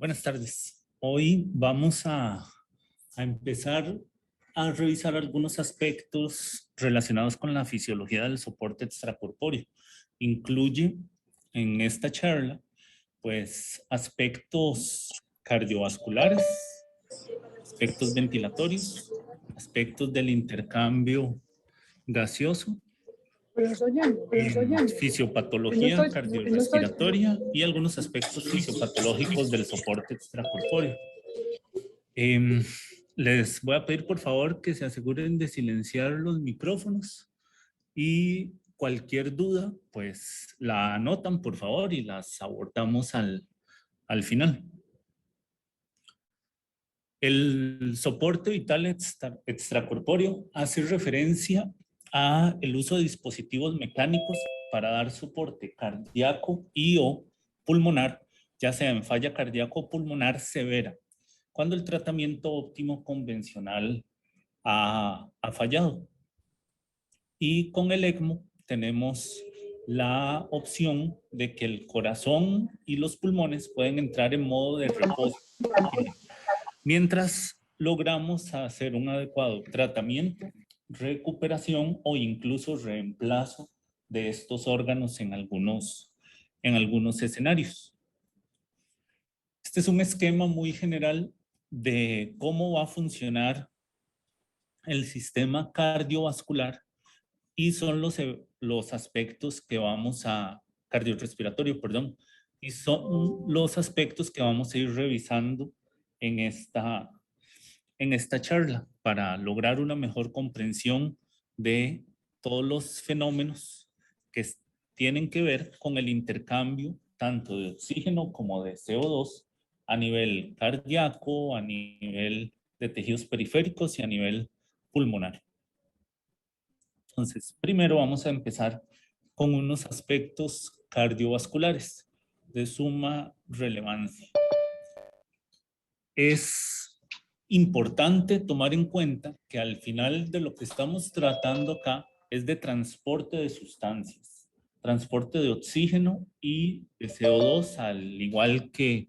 Buenas tardes. Hoy vamos a empezar a revisar algunos aspectos relacionados con la fisiología del soporte extracorpóreo. Incluye en esta charla, pues, aspectos cardiovasculares, aspectos ventilatorios, aspectos del intercambio gaseoso, fisiopatología cardiorrespiratoria y algunos aspectos fisiopatológicos del soporte extracorpóreo. Les voy a pedir por favor que se aseguren de silenciar los micrófonos y cualquier duda pues la anotan por favor y las abordamos al final. El soporte vital extracorpóreo hace referencia a el uso de dispositivos mecánicos para dar soporte cardíaco y o pulmonar, ya sea en falla cardíaco o pulmonar severa, cuando el tratamiento óptimo convencional ha fallado. Y con el ECMO tenemos la opción de que el corazón y los pulmones pueden entrar en modo de reposo, mientras logramos hacer un adecuado tratamiento, recuperación o incluso reemplazo de estos órganos en algunos escenarios. Este es un esquema muy general de cómo va a funcionar el sistema cardiovascular y son los aspectos que vamos a, cardiorrespiratorio, perdón, y son los aspectos que vamos a ir revisando en esta charla para lograr una mejor comprensión de todos los fenómenos que tienen que ver con el intercambio tanto de oxígeno como de CO2 a nivel cardíaco, a nivel de tejidos periféricos y a nivel pulmonar. Entonces, primero vamos a empezar con unos aspectos cardiovasculares de suma relevancia. Es importante tomar en cuenta que al final de lo que estamos tratando acá es de transporte de sustancias, transporte de oxígeno y de CO2 al igual que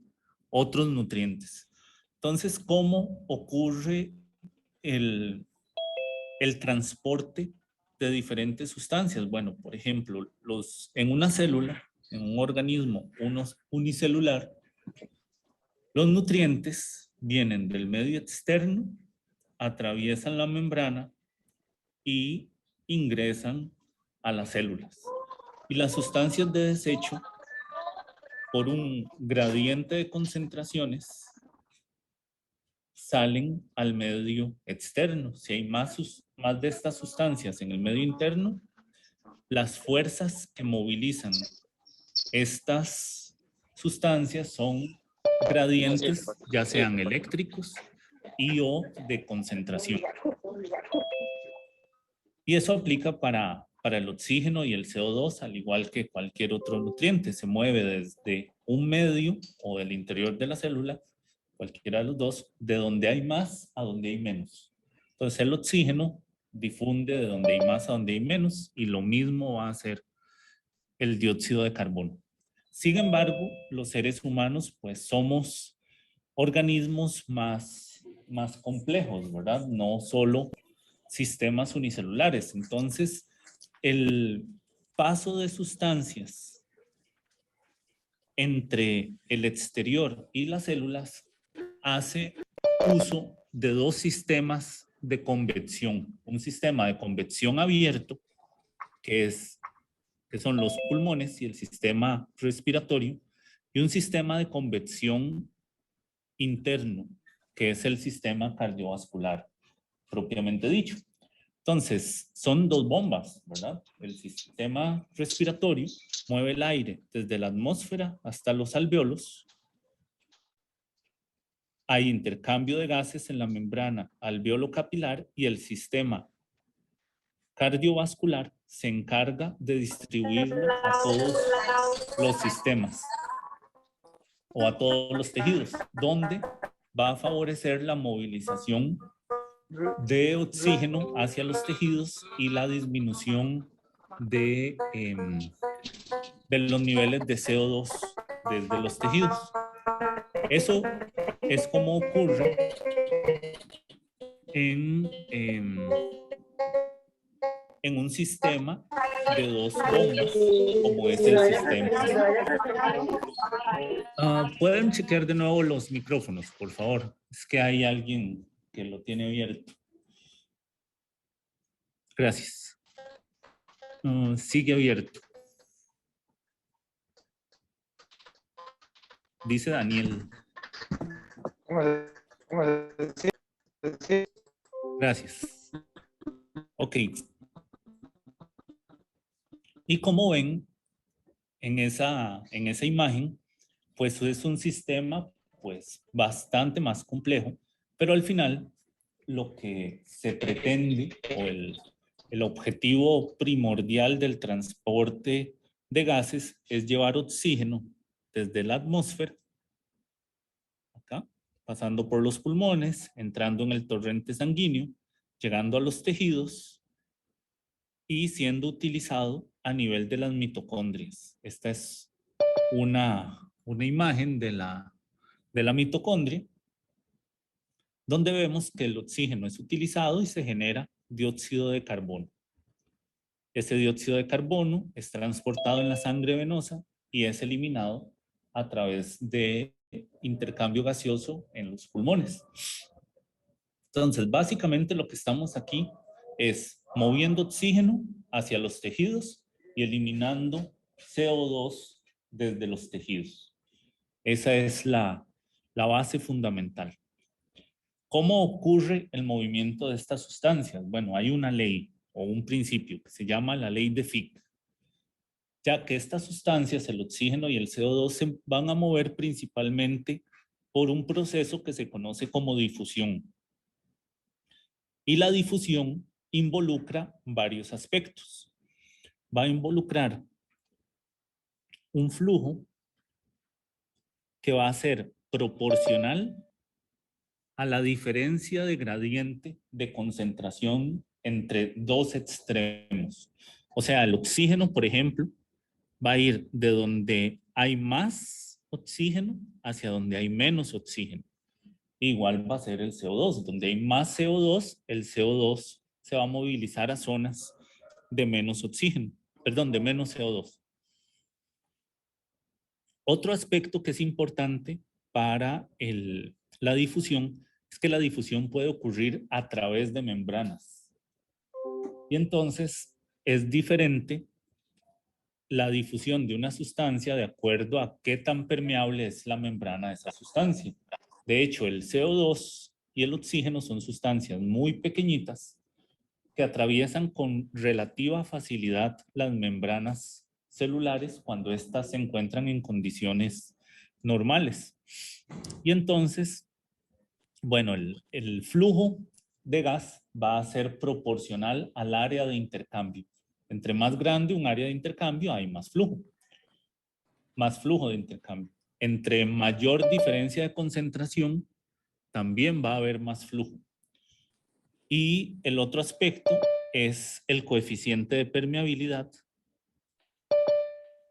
otros nutrientes. Entonces, ¿cómo ocurre el transporte de diferentes sustancias? Bueno, por ejemplo, en una célula, en un organismo unicelular, los nutrientes vienen del medio externo, atraviesan la membrana y ingresan a las células. Y las sustancias de desecho, por un gradiente de concentraciones, salen al medio externo. Si hay más de estas sustancias en el medio interno, las fuerzas que movilizan estas sustancias son gradientes, ya sean eléctricos y o de concentración. Y eso aplica para el oxígeno y el CO2, al igual que cualquier otro nutriente. Se mueve desde un medio o del interior de la célula, cualquiera de los dos, de donde hay más a donde hay menos. Entonces el oxígeno difunde de donde hay más a donde hay menos y lo mismo va a hacer el dióxido de carbono. Sin embargo, los seres humanos pues somos organismos más complejos, ¿verdad? No solo sistemas unicelulares. Entonces, el paso de sustancias entre el exterior y las células hace uso de dos sistemas de convección. Un sistema de convección abierto, que son los pulmones y el sistema respiratorio, y un sistema de convección interno, que es el sistema cardiovascular propiamente dicho. Entonces, son dos bombas, ¿verdad? El sistema respiratorio mueve el aire desde la atmósfera hasta los alvéolos. Hay intercambio de gases en la membrana alvéolo capilar y el sistema cardiovascular se encarga de distribuirlo a todos los sistemas o a todos los tejidos, donde va a favorecer la movilización de oxígeno hacia los tejidos y la disminución de los niveles de CO2 desde los tejidos. Eso es como ocurre en un sistema de dos bombas, como es el sistema. ¿Pueden chequear de nuevo los micrófonos, por favor? Es que hay alguien que lo tiene abierto. Gracias. Sigue abierto. Dice Daniel. Gracias. Ok. Y como ven, en esa imagen, pues es un sistema pues bastante más complejo, pero al final lo que se pretende o el objetivo primordial del transporte de gases es llevar oxígeno desde la atmósfera, acá, pasando por los pulmones, entrando en el torrente sanguíneo, llegando a los tejidos y siendo utilizado a nivel de las mitocondrias. Esta es una imagen de la mitocondria, donde vemos que el oxígeno es utilizado y se genera dióxido de carbono. Ese dióxido de carbono es transportado en la sangre venosa y es eliminado a través de intercambio gaseoso en los pulmones. Entonces, básicamente lo que estamos aquí es moviendo oxígeno hacia los tejidos y eliminando CO2 desde los tejidos. Esa es la base fundamental. ¿Cómo ocurre el movimiento de estas sustancias? Bueno, hay una ley o un principio que se llama la ley de Fick, ya que estas sustancias, el oxígeno y el CO2, se van a mover principalmente por un proceso que se conoce como difusión. Y la difusión involucra varios aspectos. Va a involucrar un flujo que va a ser proporcional a la diferencia de gradiente de concentración entre dos extremos. O sea, el oxígeno, por ejemplo, va a ir de donde hay más oxígeno hacia donde hay menos oxígeno. Igual va a ser el CO2. Donde hay más CO2, el CO2 se va a movilizar a zonas de menos oxígeno, perdón, de menos CO2. Otro aspecto que es importante para la difusión es que la difusión puede ocurrir a través de membranas. Y entonces es diferente la difusión de una sustancia de acuerdo a qué tan permeable es la membrana de esa sustancia. De hecho, el CO2 y el oxígeno son sustancias muy pequeñitas que atraviesan con relativa facilidad las membranas celulares cuando éstas se encuentran en condiciones normales. Y entonces, bueno, el flujo de gas va a ser proporcional al área de intercambio. Entre más grande un área de intercambio, hay más flujo de intercambio. Entre mayor diferencia de concentración, también va a haber más flujo. Y el otro aspecto es el coeficiente de permeabilidad,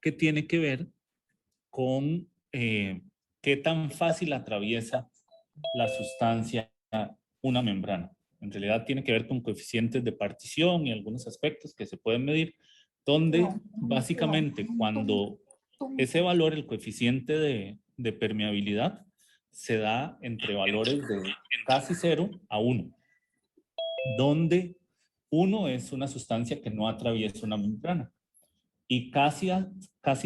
que tiene que ver con qué tan fácil atraviesa la sustancia una membrana. En realidad tiene que ver con coeficientes de partición y algunos aspectos que se pueden medir, donde básicamente cuando ese valor, el coeficiente de permeabilidad, se da entre valores de casi 0 a 1, donde 1 es una sustancia que no atraviesa una membrana y casi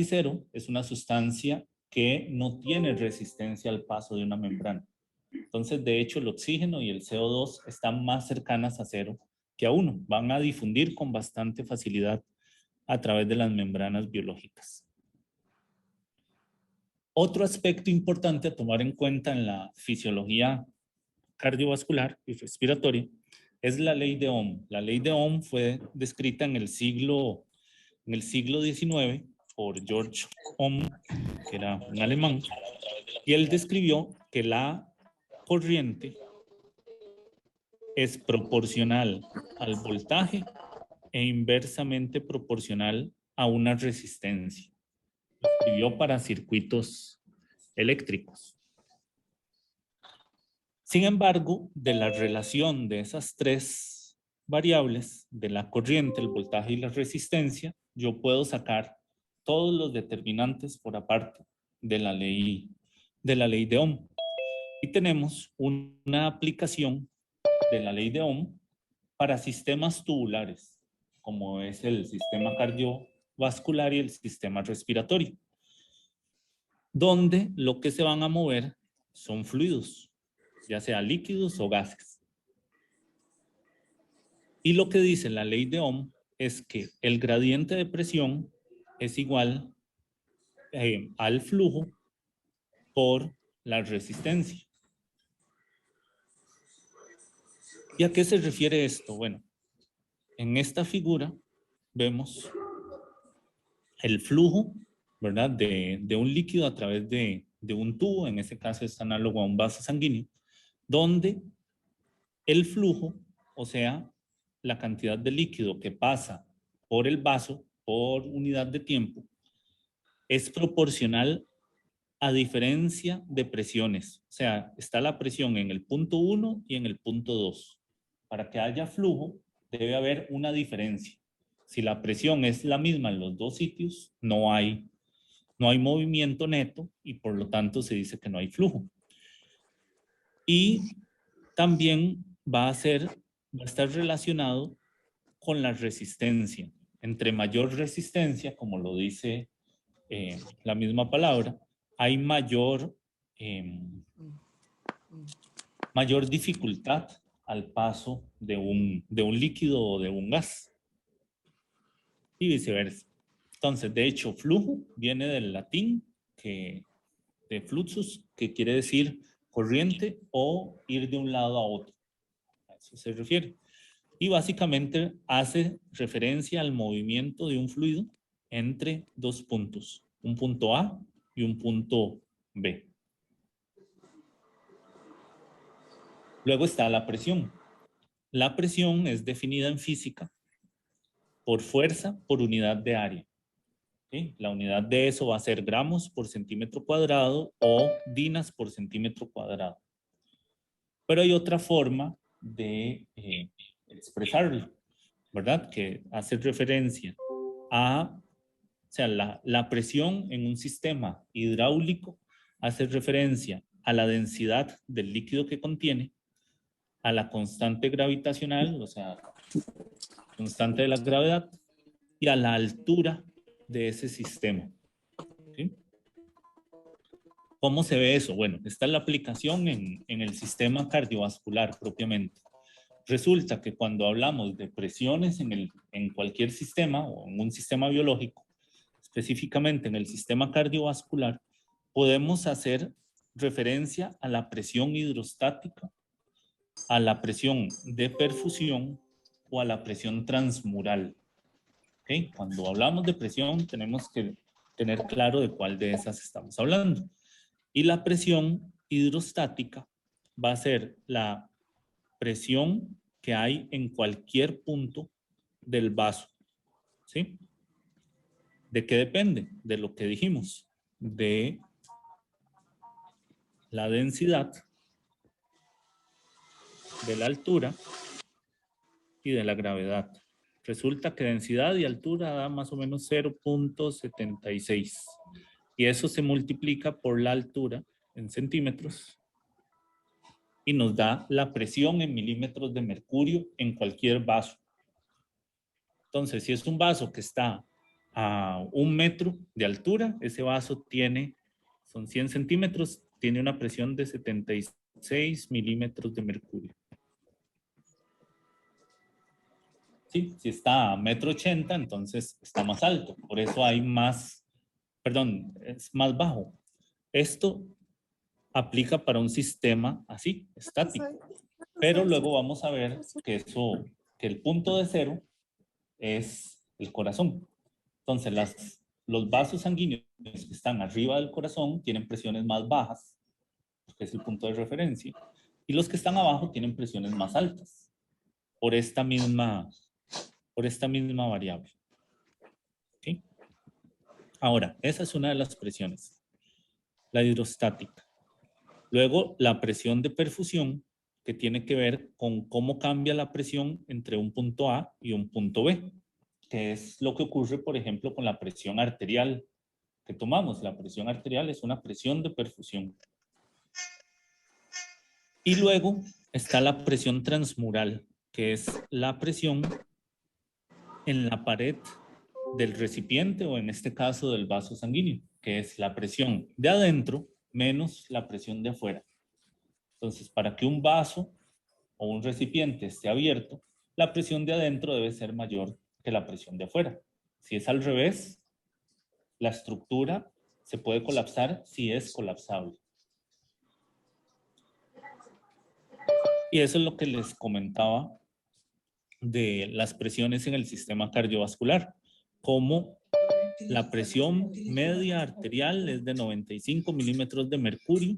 0 es una sustancia que no tiene resistencia al paso de una membrana. Entonces, de hecho, el oxígeno y el CO2 están más cercanas a 0 que a 1. Van a difundir con bastante facilidad a través de las membranas biológicas. Otro aspecto importante a tomar en cuenta en la fisiología cardiovascular y respiratoria es la ley de Ohm. La ley de Ohm fue descrita en el siglo XIX por George Ohm, que era un alemán, y él describió que la corriente es proporcional al voltaje e inversamente proporcional a una resistencia. Lo escribió para circuitos eléctricos. Sin embargo, de la relación de esas tres variables, de la corriente, el voltaje y la resistencia, yo puedo sacar todos los determinantes por aparte de la ley de Ohm. Y tenemos una aplicación de la ley de Ohm para sistemas tubulares, como es el sistema cardiovascular y el sistema respiratorio, donde lo que se van a mover son fluidos, ya sea líquidos o gases. Y lo que dice la ley de Ohm es que el gradiente de presión es igual al flujo por la resistencia. ¿Y a qué se refiere esto? Bueno, en esta figura vemos el flujo, ¿verdad? De un líquido a través de un tubo, en este caso es análogo a un vaso sanguíneo, donde el flujo, o sea, la cantidad de líquido que pasa por el vaso por unidad de tiempo, es proporcional a diferencia de presiones. O sea, está la presión en el punto 1 y en el punto 2. Para que haya flujo, debe haber una diferencia. Si la presión es la misma en los dos sitios, no hay movimiento neto y por lo tanto se dice que no hay flujo. Y también va a estar relacionado con la resistencia. Entre mayor resistencia, como lo dice la misma palabra, hay mayor dificultad al paso de un líquido o de un gas. Y viceversa. Entonces, de hecho, flujo viene del latín de fluxus, que quiere decir corriente o ir de un lado a otro. A eso se refiere. Y básicamente hace referencia al movimiento de un fluido entre dos puntos, un punto A y un punto B. Luego está la presión. La presión es definida en física por fuerza por unidad de área. ¿Sí? La unidad de eso va a ser gramos por centímetro cuadrado o dinas por centímetro cuadrado. Pero hay otra forma de expresarlo, ¿verdad? Que hace referencia a, o sea, la presión en un sistema hidráulico hace referencia a la densidad del líquido que contiene, a la constante gravitacional, o sea, constante de la gravedad, y a la altura de ese sistema. ¿Sí? ¿Cómo se ve eso? Bueno, esta es la aplicación en el sistema cardiovascular propiamente. Resulta que cuando hablamos de presiones en cualquier sistema o en un sistema biológico, específicamente en el sistema cardiovascular, podemos hacer referencia a la presión hidrostática, a la presión de perfusión o a la presión transmural. ¿Okay? Cuando hablamos de presión, tenemos que tener claro de cuál de esas estamos hablando. Y la presión hidrostática va a ser la presión que hay en cualquier punto del vaso. ¿Sí? ¿De qué depende? De lo que dijimos, de la densidad, de la altura y de la gravedad. Resulta que densidad y altura da más o menos 0.76. Y eso se multiplica por la altura en centímetros y nos da la presión en milímetros de mercurio en cualquier vaso. Entonces, si es un vaso que está a 1 metro de altura, ese vaso son 100 centímetros, tiene una presión de 76 milímetros de mercurio. ¿Sí? Si está a 1,80 m, entonces está más alto. Por eso hay es más bajo. Esto aplica para un sistema así, estático. Pero luego vamos a ver que el punto de cero es el corazón. Entonces, los vasos sanguíneos que están arriba del corazón tienen presiones más bajas, que es el punto de referencia, y los que están abajo tienen presiones más altas, por esta misma variable. ¿Okay? Ahora, esa es una de las presiones, la hidrostática. Luego, la presión de perfusión, que tiene que ver con cómo cambia la presión entre un punto A y un punto B, que es lo que ocurre, por ejemplo, con la presión arterial que tomamos. La presión arterial es una presión de perfusión. Y luego está la presión transmural, que es la presión en la pared del recipiente o en este caso del vaso sanguíneo, que es la presión de adentro menos la presión de afuera. Entonces, para que un vaso o un recipiente esté abierto, la presión de adentro debe ser mayor que la presión de afuera. Si es al revés, la estructura se puede colapsar si es colapsable. Y eso es lo que les comentaba de las presiones en el sistema cardiovascular, como la presión media arterial es de 95 milímetros de mercurio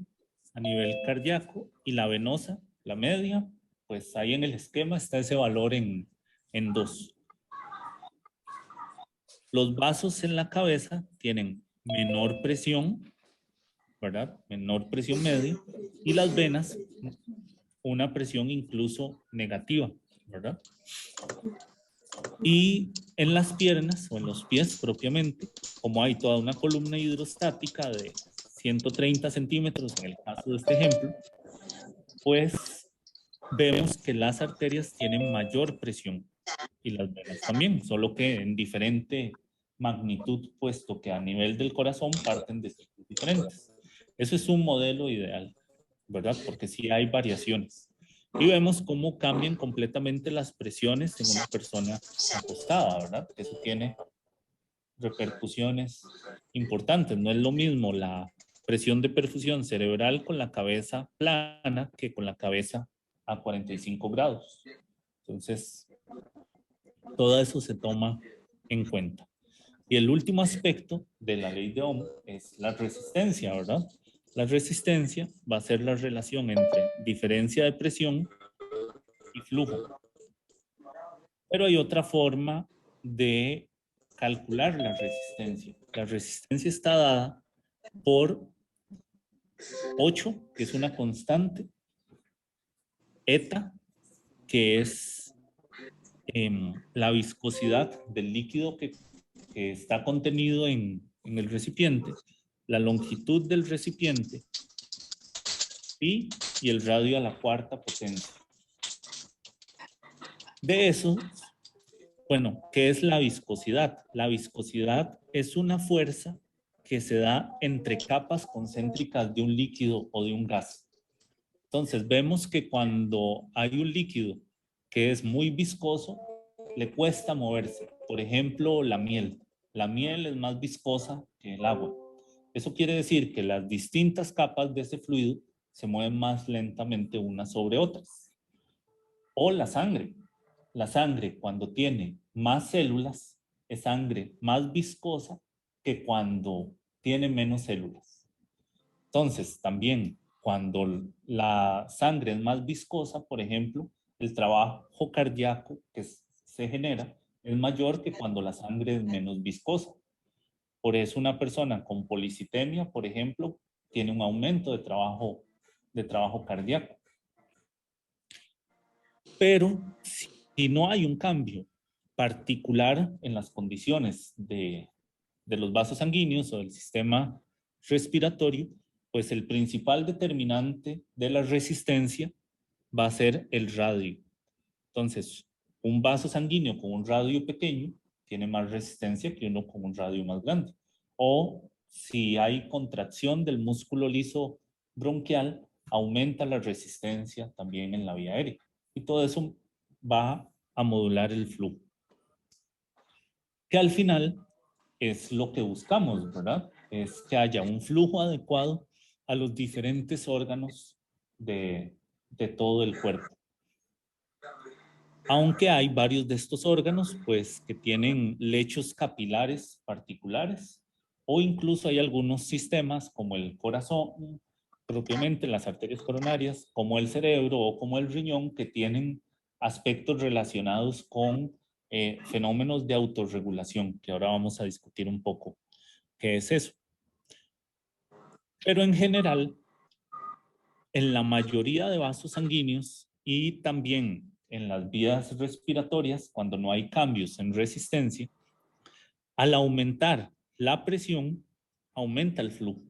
a nivel cardíaco y la venosa, la media, pues ahí en el esquema está ese valor en 2. Los vasos en la cabeza tienen menor presión, ¿verdad? Menor presión media, y las venas una presión incluso negativa, ¿verdad? Y en las piernas o en los pies propiamente, como hay toda una columna hidrostática de 130 centímetros en el caso de este ejemplo, pues vemos que las arterias tienen mayor presión y las venas también, solo que en diferente magnitud, puesto que a nivel del corazón parten de sitios diferentes. Eso es un modelo ideal, ¿verdad? Porque sí hay variaciones. Y vemos cómo cambian completamente las presiones en una persona acostada, ¿verdad? Eso tiene repercusiones importantes. No es lo mismo la presión de perfusión cerebral con la cabeza plana que con la cabeza a 45 grados. Entonces, todo eso se toma en cuenta. Y el último aspecto de la ley de Ohm es la resistencia, ¿verdad? La resistencia va a ser la relación entre diferencia de presión y flujo. Pero hay otra forma de calcular la resistencia. La resistencia está dada por 8, que es una constante, eta, que es la viscosidad del líquido que está contenido en el recipiente, la longitud del recipiente, pi y el radio a la cuarta potencia. De eso, bueno, ¿qué es la viscosidad? La viscosidad es una fuerza que se da entre capas concéntricas de un líquido o de un gas. Entonces vemos que cuando hay un líquido que es muy viscoso, le cuesta moverse. Por ejemplo, la miel. La miel es más viscosa que el agua. Eso quiere decir que las distintas capas de ese fluido se mueven más lentamente unas sobre otras. O la sangre. La sangre, cuando tiene más células, es sangre más viscosa que cuando tiene menos células. Entonces, también cuando la sangre es más viscosa, por ejemplo, el trabajo cardíaco que se genera es mayor que cuando la sangre es menos viscosa. Por eso una persona con policitemia, por ejemplo, tiene un aumento de trabajo cardíaco. Pero si no hay un cambio particular en las condiciones de los vasos sanguíneos o del sistema respiratorio, pues el principal determinante de la resistencia va a ser el radio. Entonces, un vaso sanguíneo con un radio pequeño tiene más resistencia que uno con un radio más grande. O si hay contracción del músculo liso bronquial, aumenta la resistencia también en la vía aérea. Y todo eso va a modular el flujo. Que al final es lo que buscamos, ¿verdad? Es que haya un flujo adecuado a los diferentes órganos de todo el cuerpo. Aunque hay varios de estos órganos, pues, que tienen lechos capilares particulares, o incluso hay algunos sistemas como el corazón, propiamente las arterias coronarias, como el cerebro o como el riñón, que tienen aspectos relacionados con fenómenos de autorregulación, que ahora vamos a discutir un poco qué es eso. Pero en general, en la mayoría de vasos sanguíneos y también en las vías respiratorias, cuando no hay cambios en resistencia, al aumentar la presión, aumenta el flujo.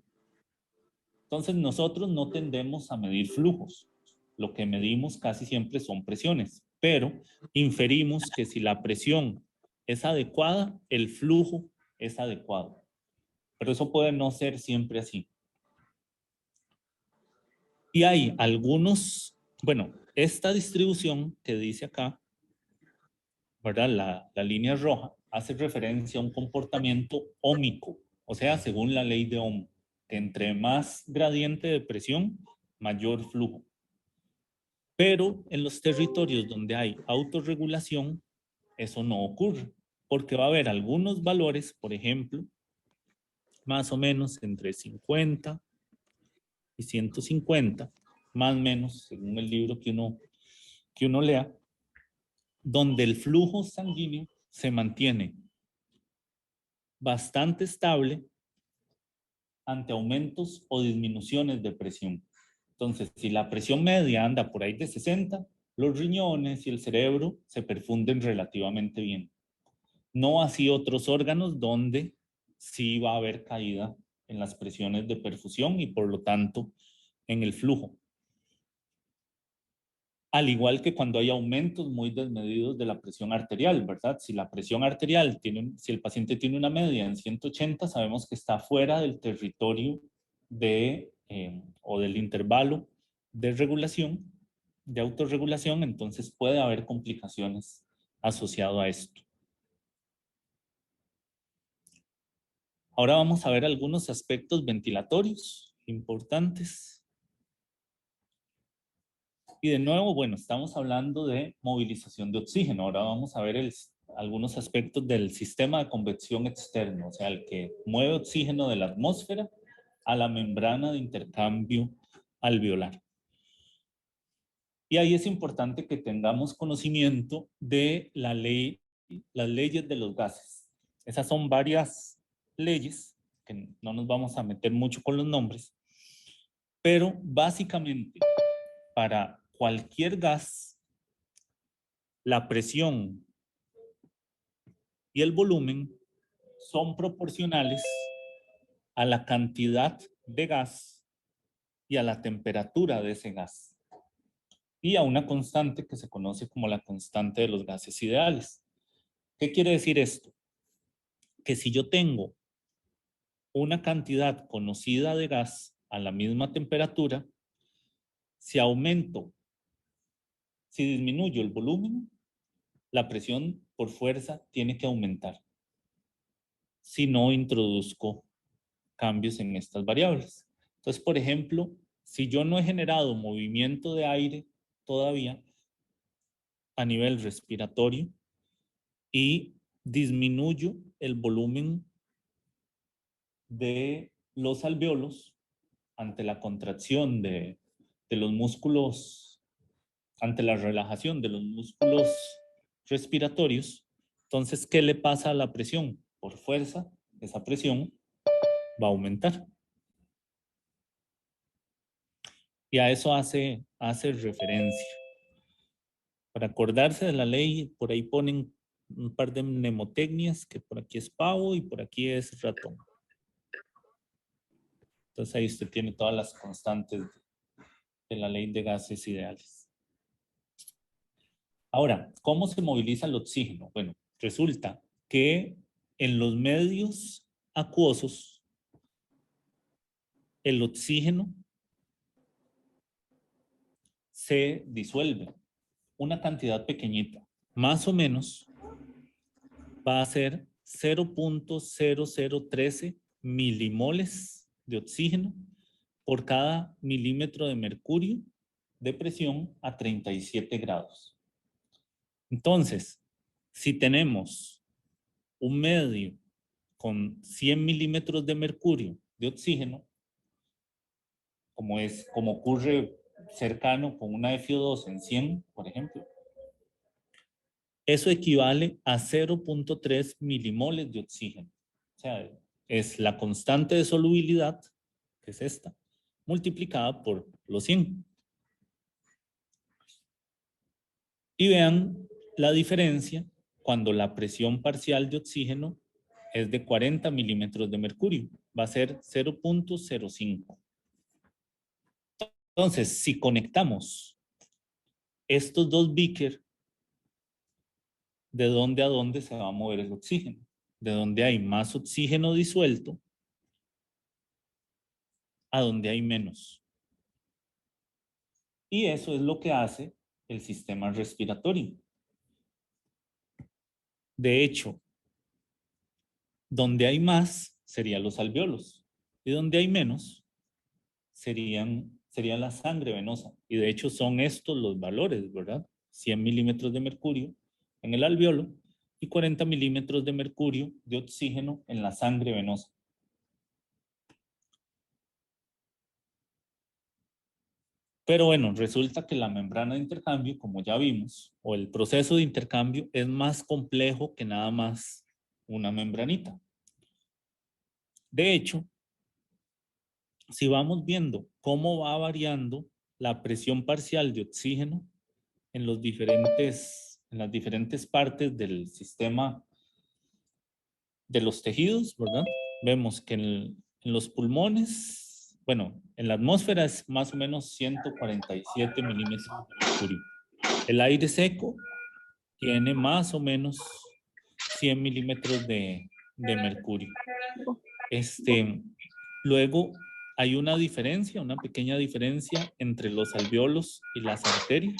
Entonces nosotros no tendemos a medir flujos. Lo que medimos casi siempre son presiones, pero inferimos que si la presión es adecuada, el flujo es adecuado. Pero eso puede no ser siempre así. Y hay algunos, bueno, esta distribución que dice acá, ¿verdad? La línea roja hace referencia a un comportamiento ómico, o sea, según la ley de Ohm, que entre más gradiente de presión, mayor flujo. Pero en los territorios donde hay autorregulación, eso no ocurre, porque va a haber algunos valores, por ejemplo, más o menos entre 50 y 150, más o menos, según el libro que uno lea, donde el flujo sanguíneo se mantiene bastante estable ante aumentos o disminuciones de presión. Entonces, si la presión media anda por ahí de 60, los riñones y el cerebro se perfunden relativamente bien. No así otros órganos donde sí va a haber caída en las presiones de perfusión y por lo tanto en el flujo. Al igual que cuando hay aumentos muy desmedidos de la presión arterial, ¿verdad? Si la presión arterial si el paciente tiene una media en 180, sabemos que está fuera del territorio o del intervalo de regulación, de autorregulación, entonces puede haber complicaciones asociadas a esto. Ahora vamos a ver algunos aspectos ventilatorios importantes. Y de nuevo, bueno, estamos hablando de movilización de oxígeno. Ahora vamos a ver algunos aspectos del sistema de convección externo, o sea, el que mueve oxígeno de la atmósfera a la membrana de intercambio alveolar. Y ahí es importante que tengamos conocimiento de las leyes de los gases. Esas son varias leyes, que no nos vamos a meter mucho con los nombres, pero básicamente para cualquier gas, la presión y el volumen son proporcionales a la cantidad de gas y a la temperatura de ese gas, y a una constante que se conoce como la constante de los gases ideales. ¿Qué quiere decir esto? Que si yo tengo una cantidad conocida de gas a la misma temperatura, si disminuyo el volumen, la presión por fuerza tiene que aumentar si no introduzco cambios en estas variables. Entonces, por ejemplo, si yo no he generado movimiento de aire todavía a nivel respiratorio y disminuyo el volumen de los alvéolos ante la contracción de los músculos, ante la relajación de los músculos respiratorios, entonces, ¿qué le pasa a la presión? Por fuerza, esa presión va a aumentar. Y a eso hace referencia. Para acordarse de la ley, por ahí ponen un par de mnemotecnias, que por aquí es pavo y por aquí es ratón. Entonces ahí usted tiene todas las constantes de la ley de gases ideales. Ahora, ¿cómo se moviliza el oxígeno? Bueno, resulta que en los medios acuosos, el oxígeno se disuelve una cantidad pequeñita, más o menos va a ser 0.0013 milimoles de oxígeno por cada milímetro de mercurio de presión a 37 grados. Entonces, si tenemos un medio con 100 milímetros de mercurio de oxígeno, como ocurre cercano con una FO2 en 100, por ejemplo, eso equivale a 0.3 milimoles de oxígeno. O sea, es la constante de solubilidad, que es esta, multiplicada por los 100. Y vean la diferencia cuando la presión parcial de oxígeno es de 40 milímetros de mercurio. Va a ser 0.05. Entonces, si conectamos estos dos beakers, ¿de dónde a dónde se va a mover el oxígeno? De donde hay más oxígeno disuelto a donde hay menos. Y eso es lo que hace el sistema respiratorio. De hecho, donde hay más serían los alvéolos y donde hay menos sería la sangre venosa. Y de hecho son estos los valores, ¿verdad? 100 milímetros de mercurio en el alvéolo y 40 milímetros de mercurio de oxígeno en la sangre venosa. Pero bueno, resulta que la membrana de intercambio, como ya vimos, o el proceso de intercambio es más complejo que nada más una membranita. De hecho, si vamos viendo cómo va variando la presión parcial de oxígeno en las diferentes partes del sistema de los tejidos, ¿verdad? Vemos que en los pulmones, bueno, en la atmósfera es más o menos 147 milímetros de mercurio. El aire seco tiene más o menos 100 milímetros de mercurio. Luego hay una diferencia, una pequeña diferencia entre los alvéolos y las arterias,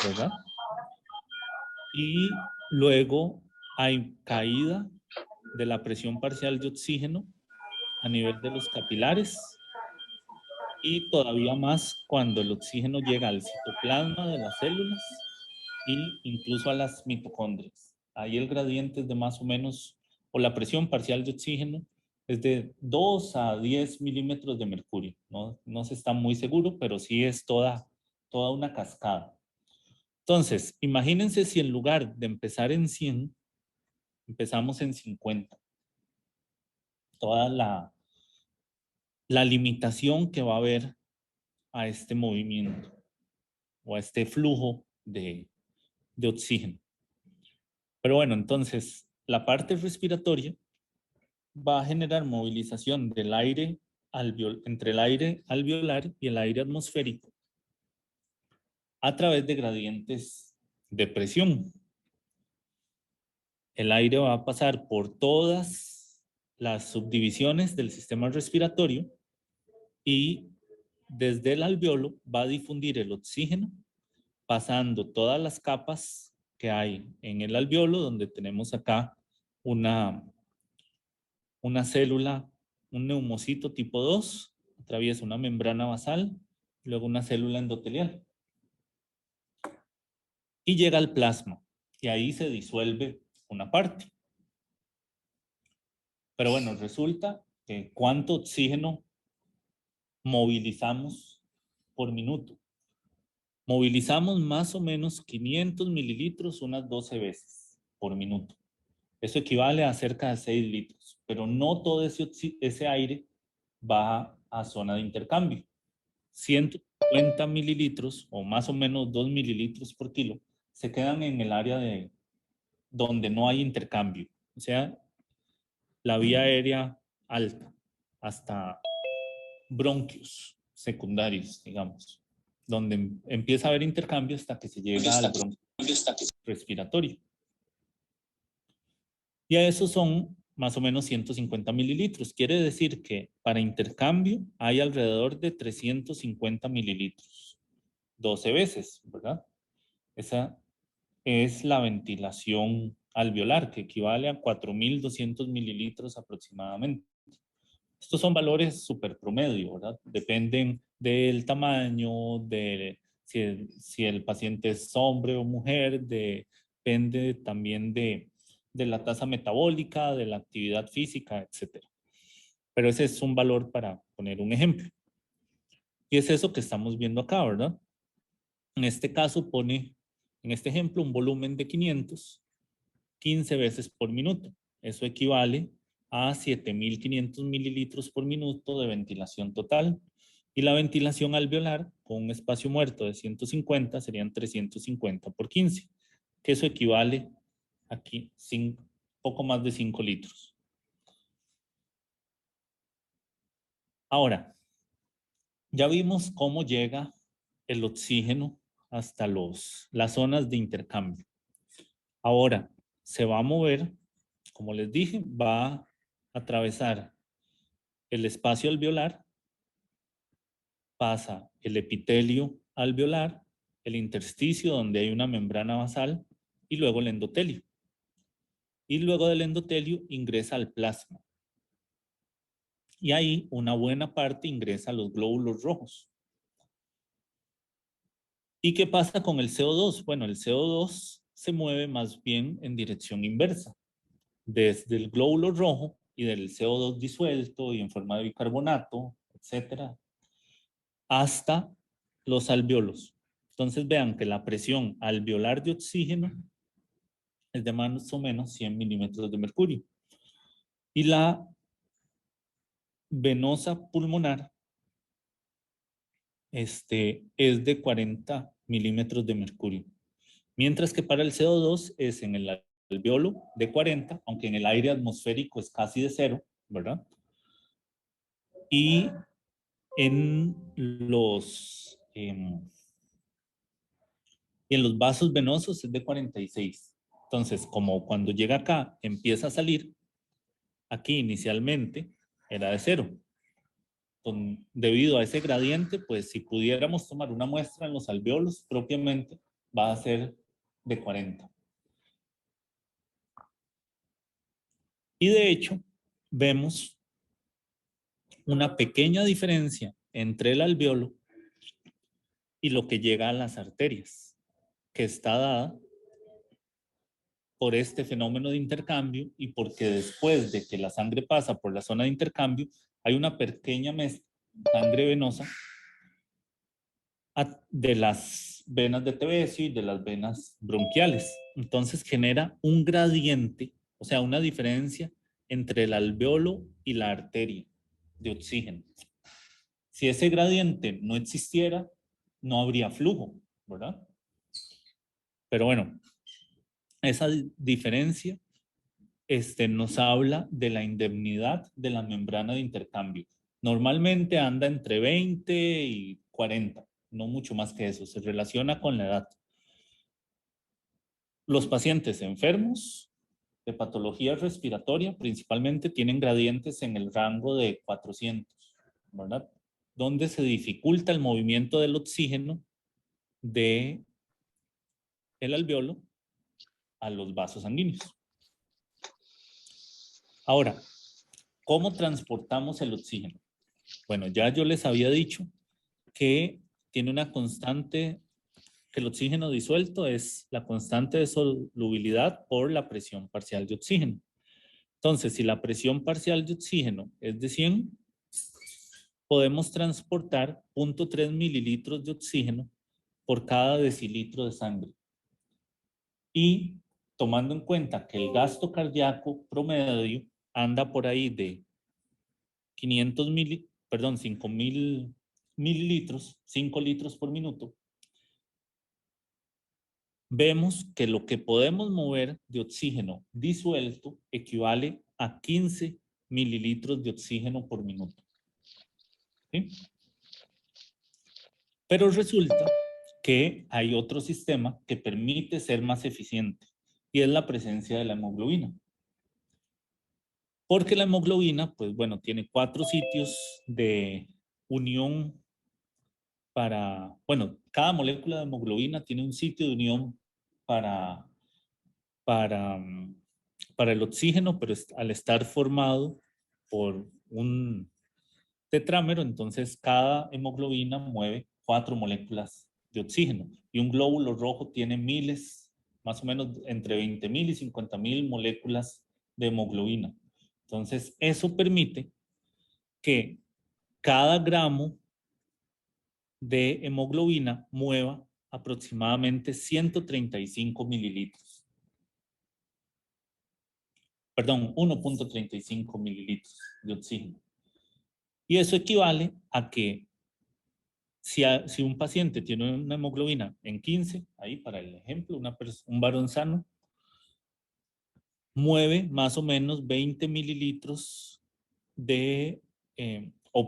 ¿verdad? Y luego hay caída de la presión parcial de oxígeno a nivel de los capilares y todavía más cuando el oxígeno llega al citoplasma de las células e incluso a las mitocondrias. Ahí el gradiente es de más o menos, o la presión parcial de oxígeno es de 2 a 10 milímetros de mercurio. No se está muy seguro, pero sí es toda una cascada. Entonces, imagínense si en lugar de empezar en 100, empezamos en 50. Toda la limitación que va a haber a este movimiento o a este flujo de oxígeno. Pero bueno, entonces la parte respiratoria va a generar movilización del aire entre el aire alveolar y el aire atmosférico a través de gradientes de presión. El aire va a pasar por todas las subdivisiones del sistema respiratorio y desde el alveolo va a difundir el oxígeno pasando todas las capas que hay en el alveolo, donde tenemos acá una célula, un neumocito tipo 2, atraviesa una membrana basal, luego una célula endotelial. Y llega al plasma, y ahí se disuelve una parte. Pero bueno, resulta que ¿cuánto oxígeno movilizamos por minuto? Movilizamos más o menos 500 mililitros unas 12 veces por minuto. Eso equivale a cerca de 6 litros, pero no todo ese aire va a zona de intercambio. 150 mililitros o más o menos 2 mililitros por kilo se quedan en el área de donde no hay intercambio, o sea, la vía aérea alta, hasta bronquios secundarios, digamos, donde empieza a haber intercambio hasta que se llega al bronquio respiratorio. Y a eso son más o menos 150 mililitros. Quiere decir que para intercambio hay alrededor de 350 mililitros, 12 veces, ¿verdad? Esa es la ventilación alveolar, que equivale a 4.200 mililitros aproximadamente. Estos son valores súper promedio, ¿verdad? Dependen del tamaño, de si el paciente es hombre o mujer, depende también de la tasa metabólica, de la actividad física, etc. Pero ese es un valor para poner un ejemplo. Y es eso que estamos viendo acá, ¿verdad? En este caso pone, en este ejemplo, un volumen de 500, 15 veces por minuto. Eso equivale a 7.500 mililitros por minuto de ventilación total. Y la ventilación alveolar con un espacio muerto de 150 serían 350 por 15, que eso equivale aquí poco más de 5 litros. Ahora, ya vimos cómo llega el oxígeno hasta las zonas de intercambio. Ahora, se va a mover, como les dije, va a atravesar el espacio alveolar, pasa el epitelio alveolar, el intersticio donde hay una membrana basal y luego el endotelio. Y luego del endotelio ingresa al plasma. Y ahí una buena parte ingresa a los glóbulos rojos. ¿Y qué pasa con el CO2? Bueno, el CO2 se mueve más bien en dirección inversa. Desde el glóbulo rojo y del CO2 disuelto y en forma de bicarbonato, etcétera, hasta los alveolos. Entonces vean que la presión alveolar de oxígeno es de más o menos 100 milímetros de mercurio. Y la venosa pulmonar es de 40 milímetros de mercurio. Mientras que para el CO2 es en el alveolo de 40, aunque en el aire atmosférico es casi de 0, ¿verdad? Y en los vasos venosos es de 46. Entonces, como cuando llega acá empieza a salir, aquí inicialmente era de 0. Debido a ese gradiente, pues si pudiéramos tomar una muestra en los alveolos propiamente, va a ser de 40. Y de hecho, vemos una pequeña diferencia entre el alveolo y lo que llega a las arterias, que está dada por este fenómeno de intercambio y porque después de que la sangre pasa por la zona de intercambio, hay una pequeña mezcla de sangre venosa de las venas de Tevesio y de las venas bronquiales. Entonces genera un gradiente, o sea, una diferencia entre el alveolo y la arteria de oxígeno. Si ese gradiente no existiera, no habría flujo, ¿verdad? Pero bueno, esa diferencia nos habla de la indemnidad de la membrana de intercambio. Normalmente anda entre 20 y 40, no mucho más que eso, se relaciona con la edad. Los pacientes enfermos de patología respiratoria principalmente tienen gradientes en el rango de 400, ¿verdad? Donde se dificulta el movimiento del oxígeno de el alveolo a los vasos sanguíneos. Ahora, ¿cómo transportamos el oxígeno? Bueno, ya yo les había dicho que tiene una constante, que el oxígeno disuelto es la constante de solubilidad por la presión parcial de oxígeno. Entonces, si la presión parcial de oxígeno es de 100, podemos transportar 0.3 mililitros de oxígeno por cada decilitro de sangre. Y tomando en cuenta que el gasto cardíaco promedio anda por ahí de 5.000 mililitros, 5 litros por minuto, vemos que lo que podemos mover de oxígeno disuelto equivale a 15 mililitros de oxígeno por minuto. ¿Sí? Pero resulta que hay otro sistema que permite ser más eficiente y es la presencia de la hemoglobina. Porque la hemoglobina, pues bueno, tiene 4 sitios de unión bueno, cada molécula de hemoglobina tiene un sitio de unión para, para, para el oxígeno, pero al estar formado por un tetrámero, entonces cada hemoglobina mueve 4 moléculas de oxígeno y un glóbulo rojo tiene miles, más o menos entre 20.000 y 50.000 moléculas de hemoglobina. Entonces, eso permite que cada gramo de hemoglobina mueva aproximadamente 135 mililitros. Perdón, 1.35 mililitros de oxígeno. Y eso equivale a que Si un paciente tiene una hemoglobina en 15, ahí para el ejemplo, un varón sano, mueve más o menos 20 mililitros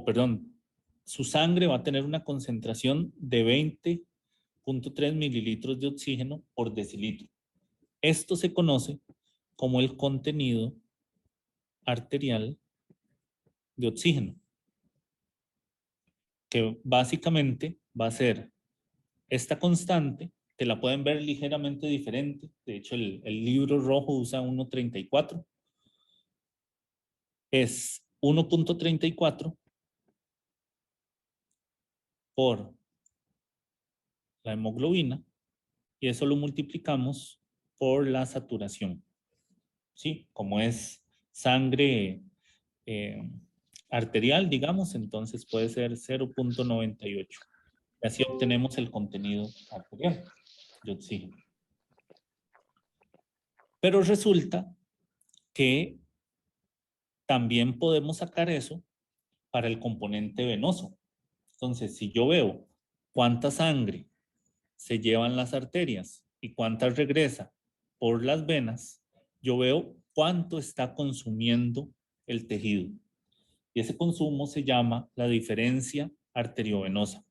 perdón, su sangre va a tener una concentración de 20.3 mililitros de oxígeno por decilitro. Esto se conoce como el contenido arterial de oxígeno, que básicamente va a ser esta constante, que la pueden ver ligeramente diferente. De hecho, el libro rojo usa 1.34. Es 1.34 por la hemoglobina y eso lo multiplicamos por la saturación. ¿Sí? Como es sangre arterial, digamos, entonces puede ser 0.98. Y así obtenemos el contenido arterial de oxígeno. Pero resulta que también podemos sacar eso para el componente venoso. Entonces, si yo veo cuánta sangre se llevan las arterias y cuánta regresa por las venas, yo veo cuánto está consumiendo el tejido. Y ese consumo se llama la diferencia arteriovenosa,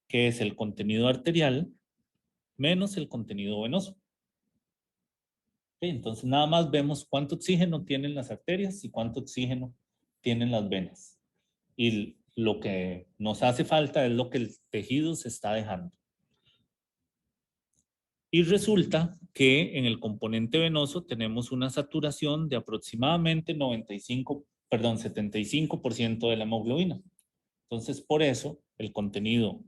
que es el contenido arterial menos el contenido venoso. Entonces nada más vemos cuánto oxígeno tienen las arterias y cuánto oxígeno tienen las venas. Y lo que nos hace falta es lo que el tejido se está dejando. Y resulta que en el componente venoso tenemos una saturación de aproximadamente 75% de la hemoglobina. Entonces, por eso el contenido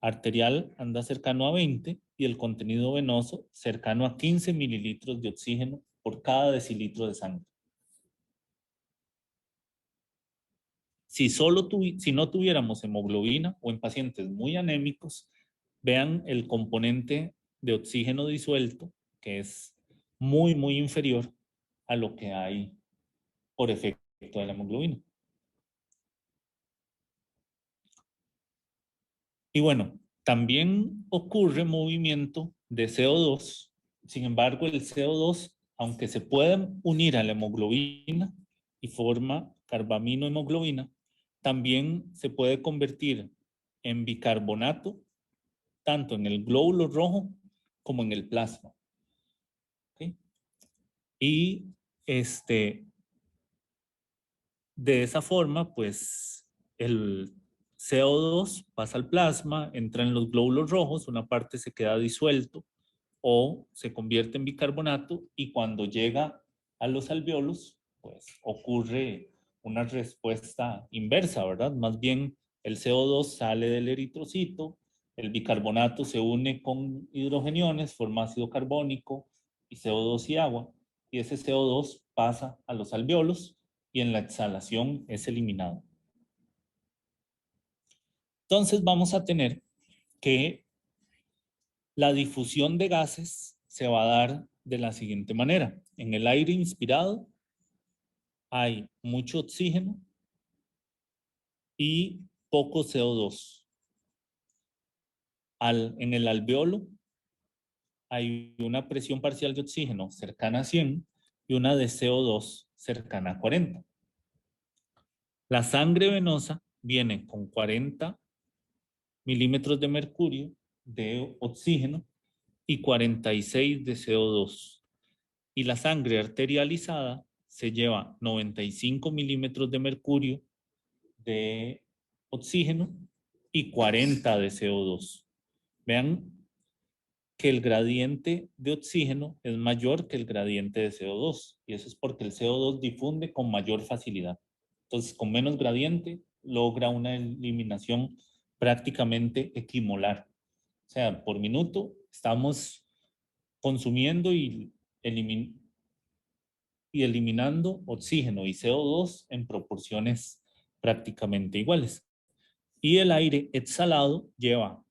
arterial anda cercano a 20 y el contenido venoso cercano a 15 mililitros de oxígeno por cada decilitro de sangre. Si no tuviéramos hemoglobina o en pacientes muy anémicos, vean el componente de oxígeno disuelto, que es muy, muy inferior a lo que hay por efecto de la hemoglobina. Y bueno, también ocurre movimiento de CO2. Sin embargo, el CO2, aunque se puede unir a la hemoglobina y forma carbaminohemoglobina, también se puede convertir en bicarbonato, tanto en el glóbulo rojo como en el plasma. ¿Okay? Y de esa forma, pues el CO2 pasa al plasma, entra en los glóbulos rojos, una parte se queda disuelto o se convierte en bicarbonato y cuando llega a los alvéolos, pues ocurre una respuesta inversa, ¿verdad? Más bien el CO2 sale del eritrocito, el bicarbonato se une con hidrogeniones, forma ácido carbónico y CO2 y agua, y ese CO2 pasa a los alvéolos y en la exhalación es eliminado. Entonces vamos a tener que la difusión de gases se va a dar de la siguiente manera. En el aire inspirado hay mucho oxígeno y poco CO2. En el alvéolo hay una presión parcial de oxígeno cercana a 100 y una de CO2 cercana a 40. La sangre venosa viene con 40 milímetros de mercurio de oxígeno y 46 de CO2. Y la sangre arterializada se lleva 95 milímetros de mercurio de oxígeno y 40 de CO2. Vean que el gradiente de oxígeno es mayor que el gradiente de CO2 y eso es porque el CO2 difunde con mayor facilidad. Entonces, con menos gradiente logra una eliminación prácticamente equimolar. O sea, por minuto estamos consumiendo y eliminando oxígeno y CO2 en proporciones prácticamente iguales. Y el aire exhalado lleva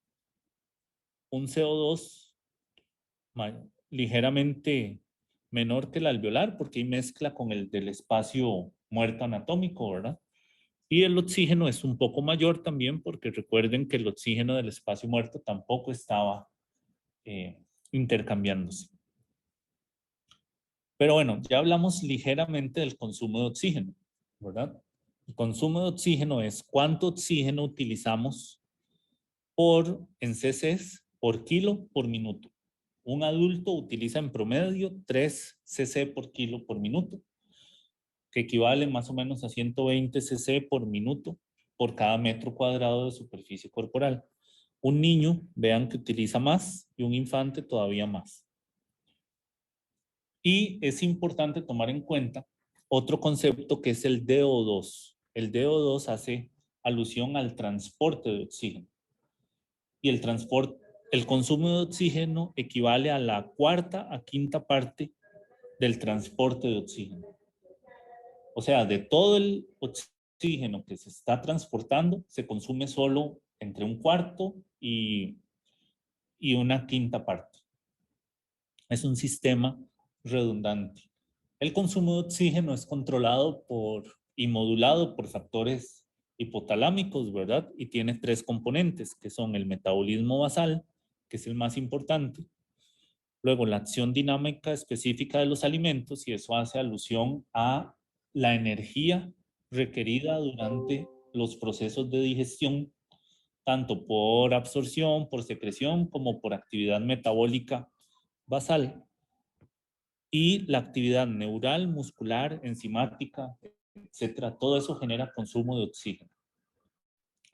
un CO2 ligeramente menor que el alveolar porque hay mezcla con el del espacio muerto anatómico, ¿verdad? Y el oxígeno es un poco mayor también porque recuerden que el oxígeno del espacio muerto tampoco estaba intercambiándose. Pero bueno, ya hablamos ligeramente del consumo de oxígeno, ¿verdad? El consumo de oxígeno es cuánto oxígeno utilizamos en cc's por kilo por minuto. Un adulto utiliza en promedio 3 cc por kilo por minuto, que equivale más o menos a 120 cc por minuto por cada metro cuadrado de superficie corporal. Un niño, vean que utiliza más, y un infante todavía más. Y es importante tomar en cuenta otro concepto que es el DO2. El DO2 hace alusión al transporte de oxígeno. Y el consumo de oxígeno equivale a la cuarta a quinta parte del transporte de oxígeno. O sea, de todo el oxígeno que se está transportando, se consume solo entre un cuarto y una quinta parte. Es un sistema redundante. El consumo de oxígeno es controlado y modulado por factores hipotalámicos, ¿verdad? Y tiene tres componentes, que son el metabolismo basal, que es el más importante, luego la acción dinámica específica de los alimentos, y eso hace alusión a la energía requerida durante los procesos de digestión, tanto por absorción, por secreción, como por actividad metabólica basal. Y la actividad neural, muscular, enzimática, etcétera, todo eso genera consumo de oxígeno.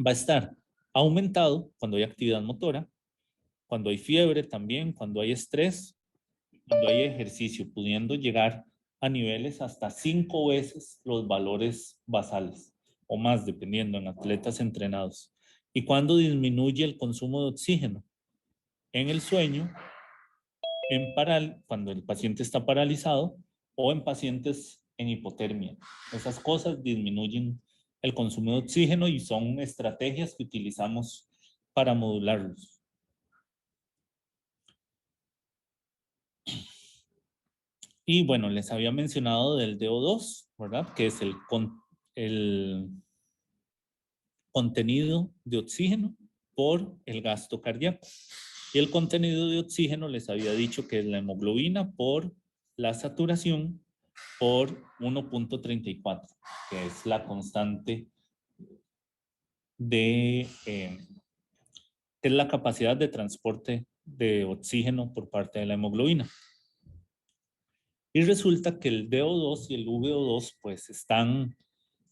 Va a estar aumentado cuando hay actividad motora, cuando hay fiebre también, cuando hay estrés, cuando hay ejercicio, pudiendo llegar a niveles hasta 5 veces los valores basales o más, dependiendo en atletas entrenados. Y cuando disminuye el consumo de oxígeno en el sueño, cuando el paciente está paralizado, o en pacientes en hipotermia. Esas cosas disminuyen el consumo de oxígeno y son estrategias que utilizamos para modularlos. Y bueno, les había mencionado del DO2, ¿verdad? Que es el contenido de oxígeno por el gasto cardíaco. Y el contenido de oxígeno les había dicho que es la hemoglobina por la saturación por 1.34, que es la constante que es la capacidad de transporte de oxígeno por parte de la hemoglobina. Y resulta que el DO2 y el VO2 pues están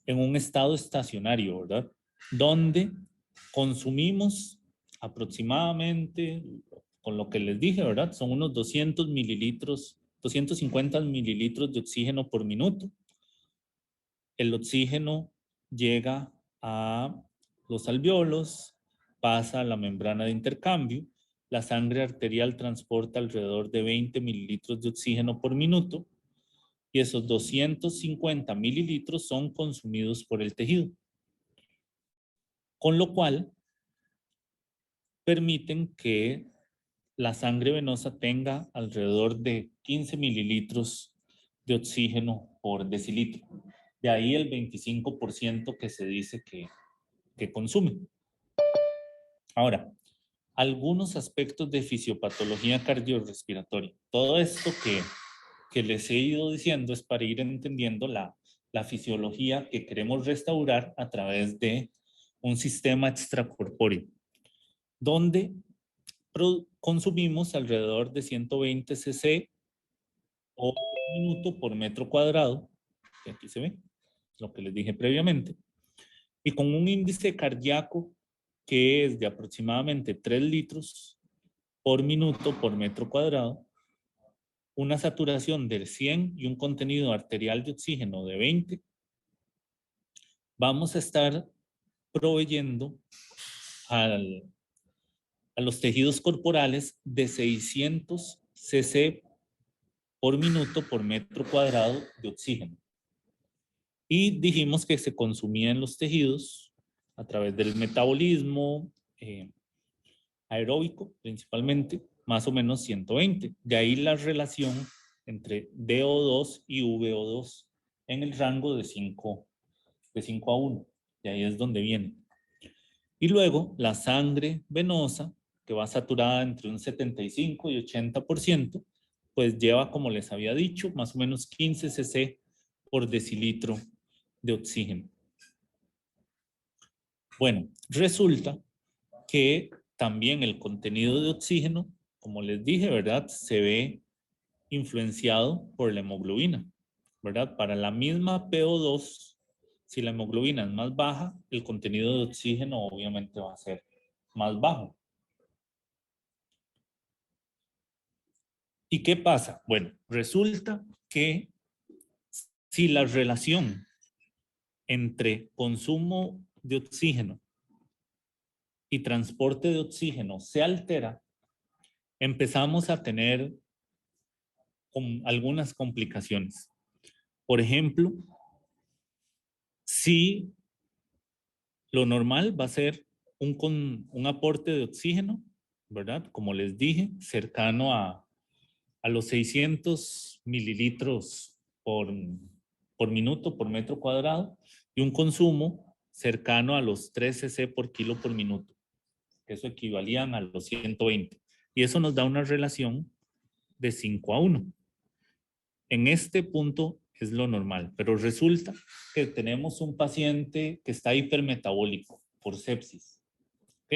en un estado estacionario, ¿verdad? Donde consumimos aproximadamente, con lo que les dije, ¿verdad? Son unos 200 mililitros, 250 mililitros de oxígeno por minuto. El oxígeno llega a los alvéolos, pasa a la membrana de intercambio, la sangre arterial transporta alrededor de 20 mililitros de oxígeno por minuto y esos 250 mililitros son consumidos por el tejido. Con lo cual, permiten que la sangre venosa tenga alrededor de 15 mililitros de oxígeno por decilitro. De ahí el 25% que se dice que consume. Ahora, algunos aspectos de fisiopatología cardiorrespiratoria. Todo esto que les he ido diciendo es para ir entendiendo la fisiología que queremos restaurar a través de un sistema extracorpóreo, donde consumimos alrededor de 120 cc o minuto por metro cuadrado, que aquí se ve, lo que les dije previamente, y con un índice cardíaco que es de aproximadamente 3 litros por minuto por metro cuadrado, una saturación del 100 y un contenido arterial de oxígeno de 20, vamos a estar proveyendo a los tejidos corporales de 600 cc por minuto por metro cuadrado de oxígeno. Y dijimos que se consumía en los tejidos a través del metabolismo aeróbico, principalmente, más o menos 120. De ahí la relación entre DO2 y VO2 en el rango de 5 a 1. Y ahí es donde viene. Y luego la sangre venosa, que va saturada entre un 75 y 80%, pues lleva, como les había dicho, más o menos 15 cc por decilitro de oxígeno. Bueno, resulta que también el contenido de oxígeno, como les dije, ¿verdad? Se ve influenciado por la hemoglobina, ¿verdad? Para la misma PO2, si la hemoglobina es más baja, el contenido de oxígeno obviamente va a ser más bajo. ¿Y qué pasa? Bueno, resulta que si la relación entre consumo de oxígeno y transporte de oxígeno se altera, empezamos a tener algunas complicaciones. Por ejemplo, si lo normal va a ser un aporte de oxígeno, ¿verdad? Como les dije, cercano a los 600 mililitros por minuto, por metro cuadrado, y un consumo cercano a los 3 cc por kilo por minuto. Eso equivalían a los 120. Y eso nos da una relación de 5:1. En este punto es lo normal, pero resulta que tenemos un paciente que está hipermetabólico por sepsis. ¿Ok?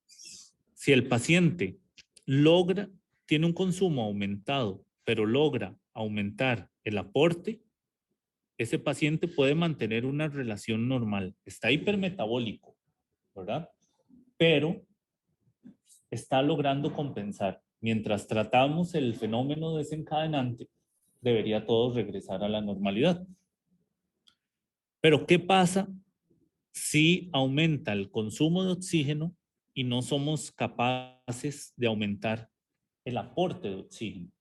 Si el paciente tiene un consumo aumentado, pero logra aumentar el aporte, ese paciente puede mantener una relación normal. Está hipermetabólico, ¿verdad? Pero está logrando compensar. Mientras tratamos el fenómeno desencadenante, debería todo regresar a la normalidad. Pero ¿qué pasa si aumenta el consumo de oxígeno y no somos capaces de aumentar el aporte de oxígeno?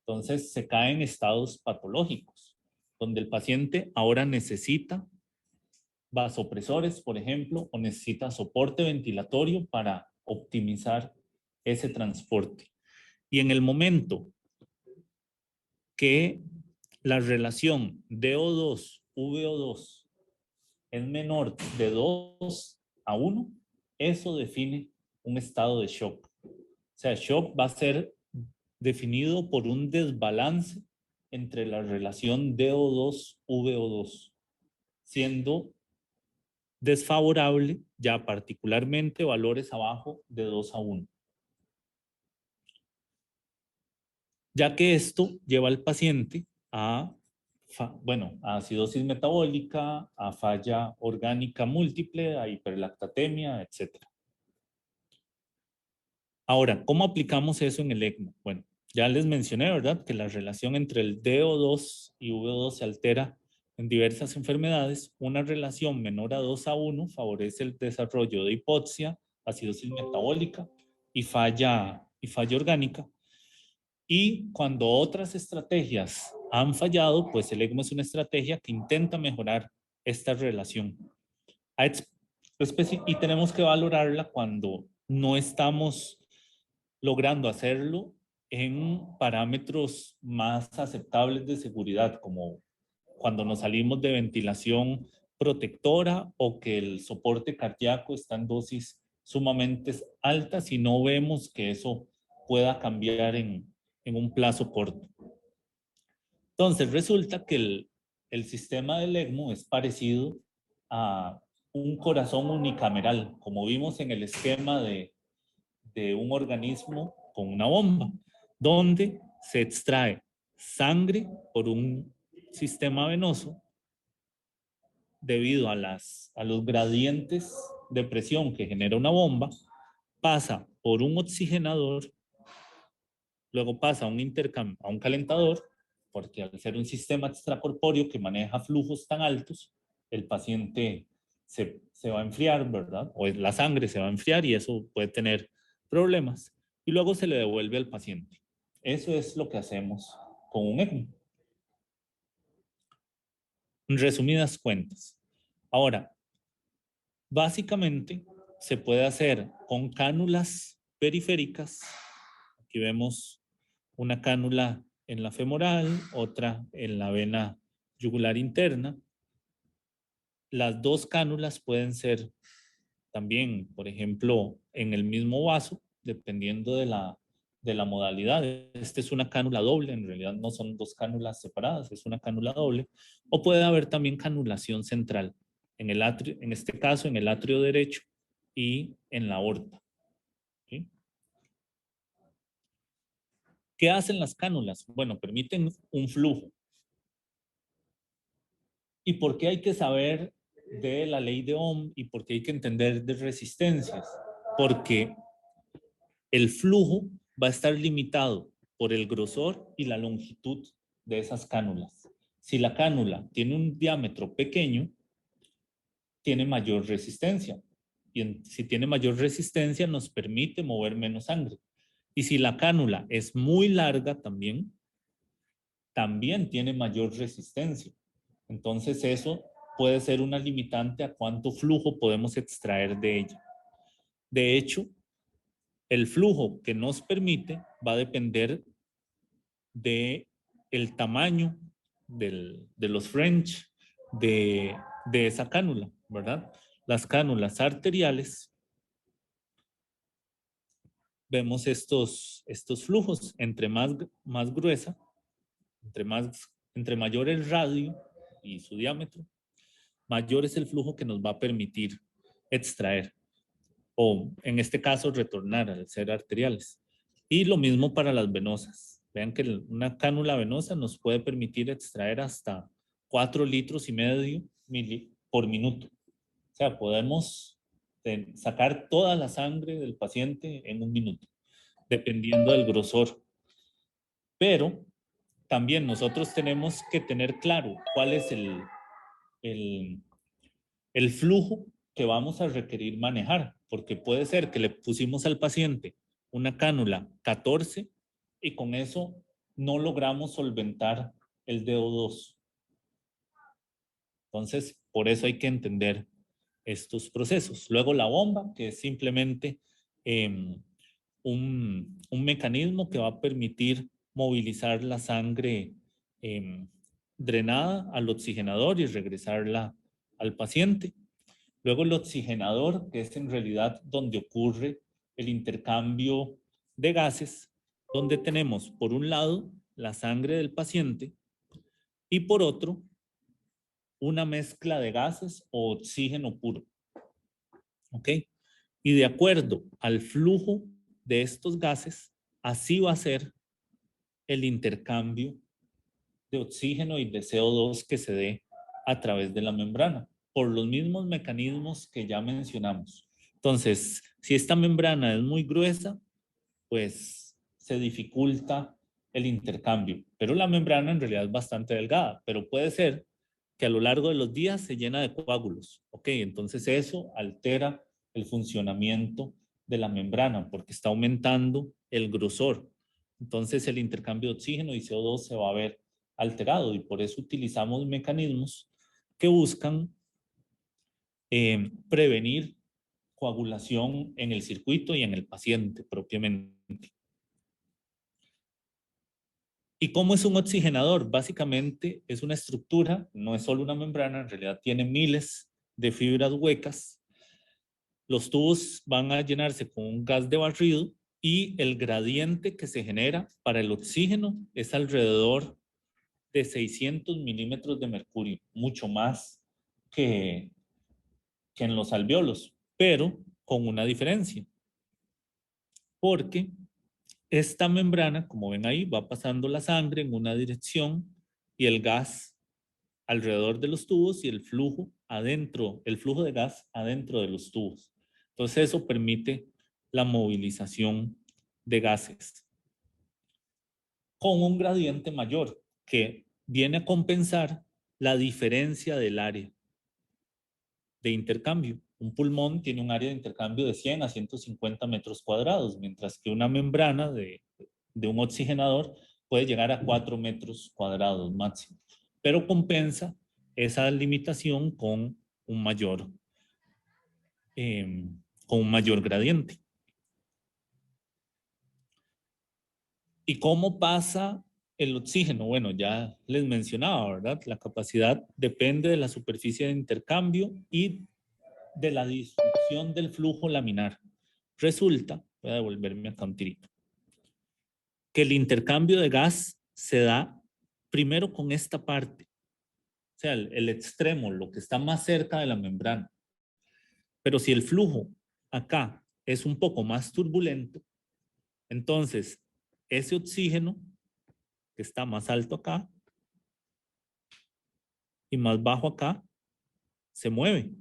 Entonces se cae en estados patológicos, donde el paciente ahora necesita vasopresores, por ejemplo, o necesita soporte ventilatorio para optimizar ese transporte. Y en el momento que la relación DO2-VO2 es menor de 2:1, eso define un estado de shock. O sea, shock va a ser definido por un desbalance entre la relación DO2-VO2, siendo desfavorable ya particularmente valores abajo de 2:1. Ya que esto lleva al paciente a acidosis metabólica, a falla orgánica múltiple, a hiperlactatemia, etc. Ahora, ¿cómo aplicamos eso en el ECMO? Bueno, ya les mencioné, ¿verdad?, que la relación entre el DO2 y VO2 se altera en diversas enfermedades. Una relación menor a 2:1 favorece el desarrollo de hipoxia, acidosis metabólica y falla orgánica. Y cuando otras estrategias han fallado, pues el ECMO es una estrategia que intenta mejorar esta relación. Y tenemos que valorarla cuando no estamos logrando hacerlo en parámetros más aceptables de seguridad, como cuando nos salimos de ventilación protectora o que el soporte cardíaco está en dosis sumamente altas y no vemos que eso pueda cambiar en un plazo corto. Entonces, resulta que el sistema del ECMO es parecido a un corazón unicameral, como vimos en el esquema de un organismo con una bomba, donde se extrae sangre por un sistema venoso debido a los gradientes de presión que genera una bomba, pasa por un oxigenador, luego pasa a un calentador, porque al ser un sistema extracorpóreo que maneja flujos tan altos, el paciente se va a enfriar, ¿verdad? O la sangre se va a enfriar y eso puede tener problemas. Y luego se le devuelve al paciente. Eso es lo que hacemos con un ECMO. En resumidas cuentas. Ahora, básicamente se puede hacer con cánulas periféricas. Aquí vemos una cánula en la femoral, otra en la vena yugular interna. las dos cánulas pueden ser también, por ejemplo, en el mismo vaso, dependiendo de la modalidad. Esta es una cánula doble, en realidad no son dos cánulas separadas, es una cánula doble. O puede haber también canulación central, en el atrio, en este caso en el atrio derecho y en la aorta. ¿Sí? ¿Qué hacen las cánulas? Bueno, permiten un flujo. ¿Y por qué hay que saber de la ley de Ohm y por qué hay que entender de resistencias? Porque el flujo va a estar limitado por el grosor y la longitud de esas cánulas. Si la cánula tiene un diámetro pequeño, tiene mayor resistencia. Y si tiene mayor resistencia, nos permite mover menos sangre. Y si la cánula es muy larga también tiene mayor resistencia. Entonces eso puede ser una limitante a cuánto flujo podemos extraer de ella. De hecho, el flujo que nos permite va a depender de el tamaño de los French de esa cánula, ¿verdad? Las cánulas arteriales, vemos estos flujos, más gruesa, entre mayor el radio y su diámetro, mayor es el flujo que nos va a permitir extraer, o en este caso retornar al ser arteriales. Y lo mismo para las venosas. Vean que una cánula venosa nos puede permitir extraer hasta 4,5 litros por minuto. O sea, podemos sacar toda la sangre del paciente en un minuto, dependiendo del grosor. Pero también nosotros tenemos que tener claro cuál es el, el flujo que vamos a requerir manejar, porque puede ser que le pusimos al paciente una cánula 14 y con eso no logramos solventar el DO2. Entonces, por eso hay que entender estos procesos. Luego la bomba, que es simplemente un mecanismo que va a permitir movilizar la sangre drenada al oxigenador y regresarla al paciente. Luego el oxigenador, que es en realidad donde ocurre el intercambio de gases, donde tenemos por un lado la sangre del paciente y por otro una mezcla de gases o oxígeno puro. ¿Ok? Y de acuerdo al flujo de estos gases, así va a ser el intercambio de oxígeno y de CO2 que se dé a través de la membrana, por los mismos mecanismos que ya mencionamos. Entonces, si esta membrana es muy gruesa, pues se dificulta el intercambio, pero la membrana en realidad es bastante delgada, pero puede ser que a lo largo de los días se llena de coágulos, ¿ok? Entonces eso altera el funcionamiento de la membrana porque está aumentando el grosor. Entonces el intercambio de oxígeno y CO2 se va a ver alterado y por eso utilizamos mecanismos que buscan prevenir coagulación en el circuito y en el paciente propiamente. ¿Y cómo es un oxigenador? Básicamente es una estructura, no es solo una membrana, en realidad tiene miles de fibras huecas. Los tubos van a llenarse con un gas de barrido y el gradiente que se genera para el oxígeno es alrededor de 600 milímetros de mercurio, mucho más que, que en los alvéolos, pero con una diferencia, porque esta membrana, como ven ahí, va pasando la sangre en una dirección y el gas alrededor de los tubos y el flujo adentro, el flujo de gas adentro de los tubos. Entonces eso permite la movilización de gases con un gradiente mayor que viene a compensar la diferencia del área de intercambio. Un pulmón tiene un área de intercambio de 100 a 150 metros cuadrados, mientras que una membrana de un oxigenador puede llegar a 4 metros cuadrados máximo, pero compensa esa limitación un mayor, con un mayor gradiente. ¿Y cómo pasa el oxígeno, bueno, ya les mencionaba, ¿verdad? La capacidad depende de la superficie de intercambio y de la distribución del flujo laminar. Resulta, voy a devolverme acá un tirito, que el intercambio de gas se da primero con esta parte, o sea, el extremo, lo que está más cerca de la membrana. Pero si el flujo acá es un poco más turbulento, entonces ese oxígeno que está más alto acá y más bajo acá, se mueve.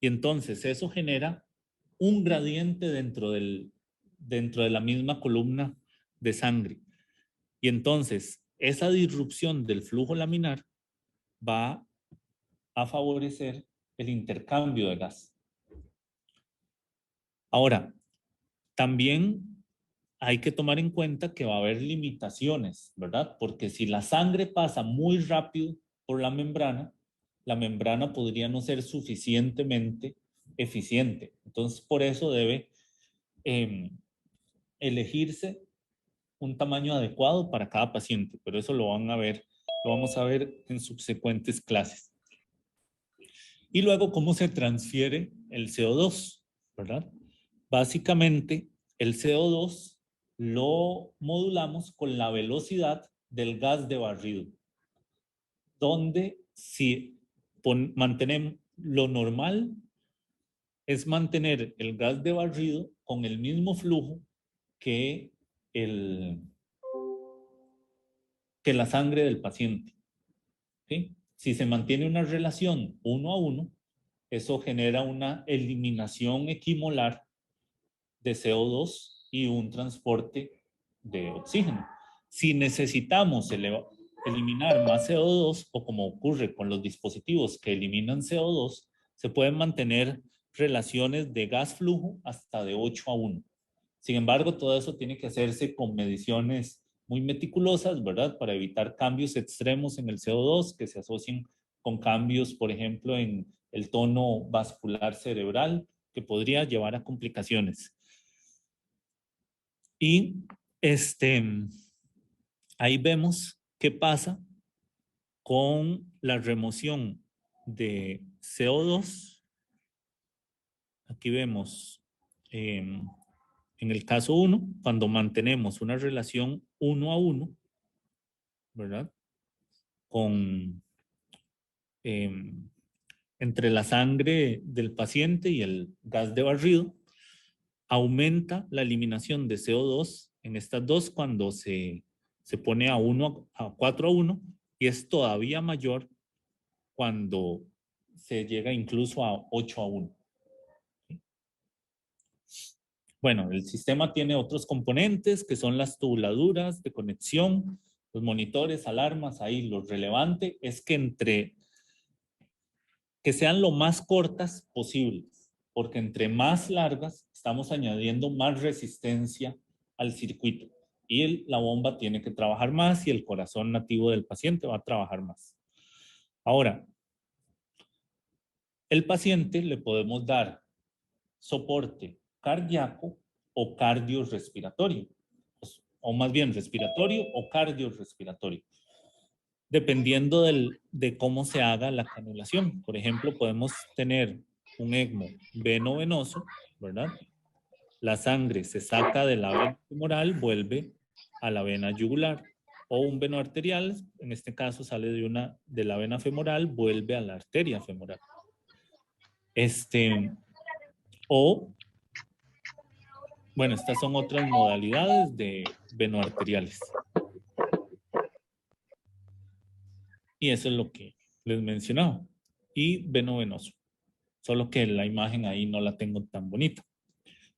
Y entonces eso genera un gradiente dentro de la misma columna de sangre. Y entonces esa disrupción del flujo laminar va a favorecer el intercambio de gas. Ahora, también hay que tomar en cuenta que va a haber limitaciones, ¿verdad? Porque si la sangre pasa muy rápido por la membrana podría no ser suficientemente eficiente. Entonces, por eso debe eh, elegirse un tamaño adecuado para cada paciente, pero eso lo vamos a ver en subsecuentes clases. Y luego, ¿cómo se transfiere el CO2? ¿Verdad? Básicamente, el CO2 lo modulamos con la velocidad del gas de barrido, donde si mantenemos lo normal es mantener el gas de barrido con el mismo flujo que, el, que la sangre del paciente. ¿Sí? Si se mantiene una relación 1:1, eso genera una eliminación equimolar de CO2 y un transporte de oxígeno. Si necesitamos eliminar más CO2, o como ocurre con los dispositivos que eliminan CO2, se pueden mantener relaciones de gas-flujo hasta de 8:1. Sin embargo, todo eso tiene que hacerse con mediciones muy meticulosas, ¿verdad? Para evitar cambios extremos en el CO2 que se asocien con cambios, por ejemplo, en el tono vascular cerebral, que podría llevar a complicaciones. Y ahí vemos qué pasa con la remoción de CO2. Aquí vemos en el caso 1, cuando mantenemos una relación 1:1, ¿verdad? Con, entre la sangre del paciente y el gas de barrido, aumenta la eliminación de CO2 en estas dos cuando se pone a 4:1, y es todavía mayor cuando se llega incluso a 8:1. Bueno, el sistema tiene otros componentes que son las tubuladuras de conexión, los monitores, alarmas. Ahí lo relevante es que sean lo más cortas posibles, porque entre más largas estamos añadiendo más resistencia al circuito y la bomba tiene que trabajar más y el corazón nativo del paciente va a trabajar más. Ahora, el paciente le podemos dar soporte cardíaco o cardiorrespiratorio, o más bien respiratorio o cardiorrespiratorio, dependiendo de cómo se haga la canulación. Por ejemplo, podemos tener un ECMO veno-venoso, ¿verdad? La sangre se saca de la vena femoral, vuelve a la vena yugular, o un veno arterial, en este caso sale de la vena femoral, vuelve a la arteria femoral. O, bueno, estas son otras modalidades de venoarteriales. Y eso es lo que les mencionaba. Y veno-venoso. Solo que la imagen ahí no la tengo tan bonita.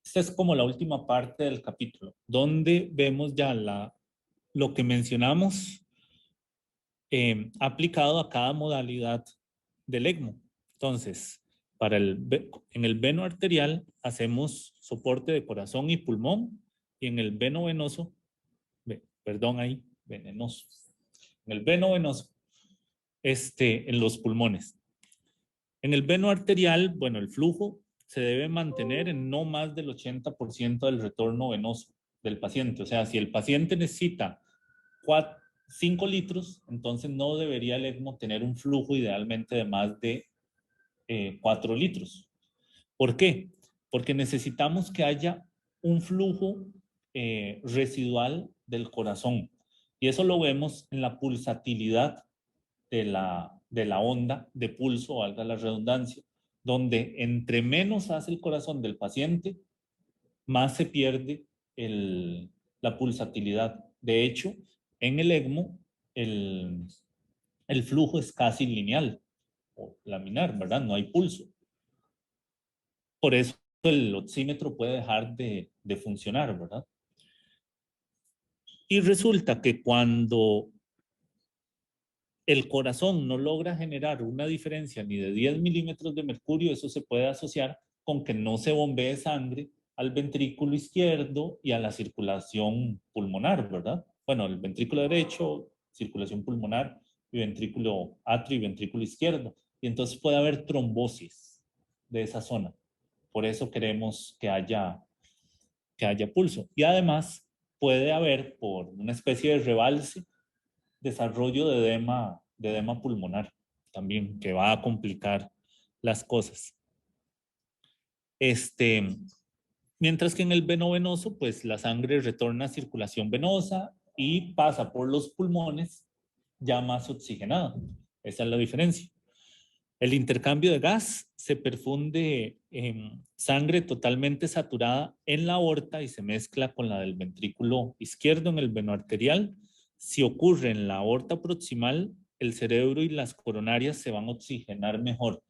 Esta es como la última parte del capítulo, donde vemos ya lo que mencionamos aplicado a cada modalidad del ECMO. Entonces, en el veno arterial hacemos soporte de corazón y pulmón, y en el veno venoso, venenoso. En el veno venoso, en los pulmones. En el veno arterial, bueno, el flujo se debe mantener en no más del 80% del retorno venoso del paciente. O sea, si el paciente necesita 5 litros, entonces no debería el ECMO tener un flujo idealmente de más de 4 litros. ¿Por qué? Porque necesitamos que haya un flujo residual del corazón. Y eso lo vemos en la pulsatilidad de la onda de pulso, valga la redundancia, donde entre menos hace el corazón del paciente, más se pierde la pulsatilidad. De hecho, en el ECMO, el flujo es casi lineal o laminar, ¿verdad? No hay pulso. Por eso el oxímetro puede dejar de funcionar, ¿verdad? Y resulta que cuando el corazón no logra generar una diferencia ni de 10 milímetros de mercurio, eso se puede asociar con que no se bombee sangre al ventrículo izquierdo y a la circulación pulmonar, ¿verdad? Bueno, el ventrículo derecho, circulación pulmonar, y ventrículo atrio y ventrículo izquierdo. Y entonces puede haber trombosis de esa zona. Por eso queremos que haya pulso. Y además puede haber, por una especie de rebalse, desarrollo de edema pulmonar también, que va a complicar las cosas. Mientras que en el veno venoso, pues la sangre retorna a circulación venosa y pasa por los pulmones ya más oxigenada. Esa es la diferencia. El intercambio de gas se perfunde en sangre totalmente saturada en la aorta y se mezcla con la del ventrículo izquierdo en el veno arterial. Si ocurre en la aorta proximal, el cerebro y las coronarias se van a oxigenar mejor.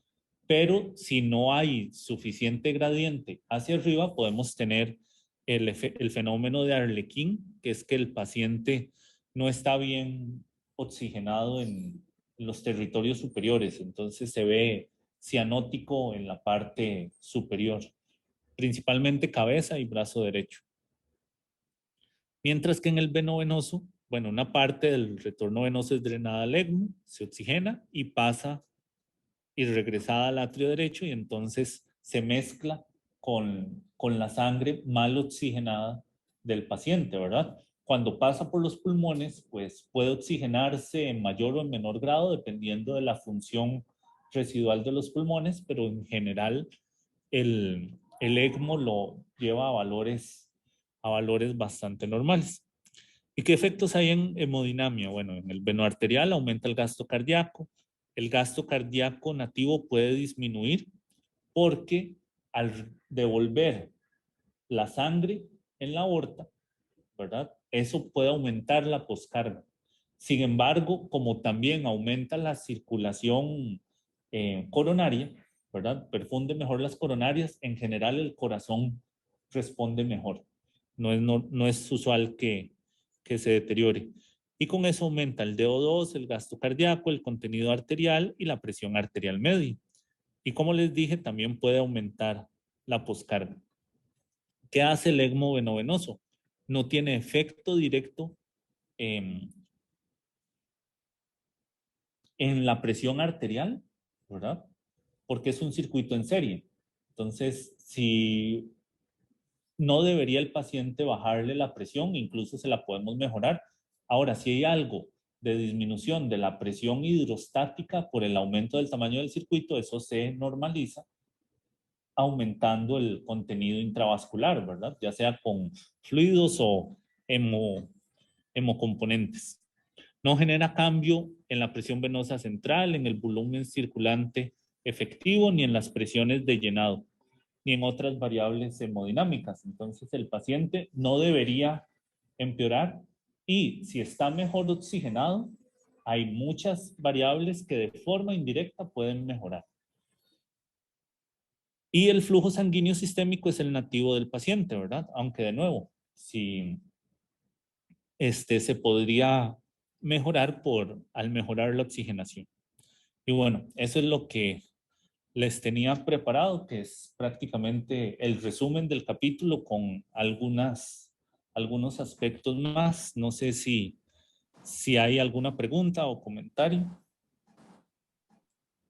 Pero si no hay suficiente gradiente hacia arriba, podemos tener el fenómeno de Arlequín, que es que el paciente no está bien oxigenado en los territorios superiores, entonces se ve cianótico en la parte superior, principalmente cabeza y brazo derecho. Mientras que en el veno venoso, bueno, una parte del retorno venoso es drenada al ECMO, se oxigena y pasa y regresada al atrio derecho y entonces se mezcla con la sangre mal oxigenada del paciente, ¿verdad? Cuando pasa por los pulmones, pues puede oxigenarse en mayor o en menor grado dependiendo de la función residual de los pulmones, pero en general el ECMO lo lleva a valores bastante normales. ¿Y qué efectos hay en hemodinamia? Bueno, en el veno arterial aumenta el gasto cardíaco. El gasto cardíaco nativo puede disminuir porque al devolver la sangre en la aorta, ¿verdad? Eso puede aumentar la poscarga. Sin embargo, como también aumenta la circulación coronaria, ¿verdad? Perfunde mejor las coronarias, en general el corazón responde mejor. No es usual que se deteriore. Y con eso aumenta el DO2, el gasto cardíaco, el contenido arterial y la presión arterial media. Y como les dije, también puede aumentar la poscarga. ¿Qué hace el ECMO venovenoso? No tiene efecto directo en la presión arterial, ¿verdad? Porque es un circuito en serie. Entonces, si no debería el paciente bajarle la presión, incluso se la podemos mejorar. Ahora, si hay algo de disminución de la presión hidrostática por el aumento del tamaño del circuito, eso se normaliza aumentando el contenido intravascular, ¿verdad? Ya sea con fluidos o hemocomponentes. No genera cambio en la presión venosa central, en el volumen circulante efectivo, ni en las presiones de llenado, ni en otras variables hemodinámicas. Entonces el paciente no debería empeorar y si está mejor oxigenado, hay muchas variables que de forma indirecta pueden mejorar. Y el flujo sanguíneo sistémico es el nativo del paciente, ¿verdad? Aunque de nuevo, si se podría mejorar al mejorar la oxigenación. Y bueno, eso es lo que les tenía preparado, que es prácticamente el resumen del capítulo con algunos aspectos más. No sé si hay alguna pregunta o comentario.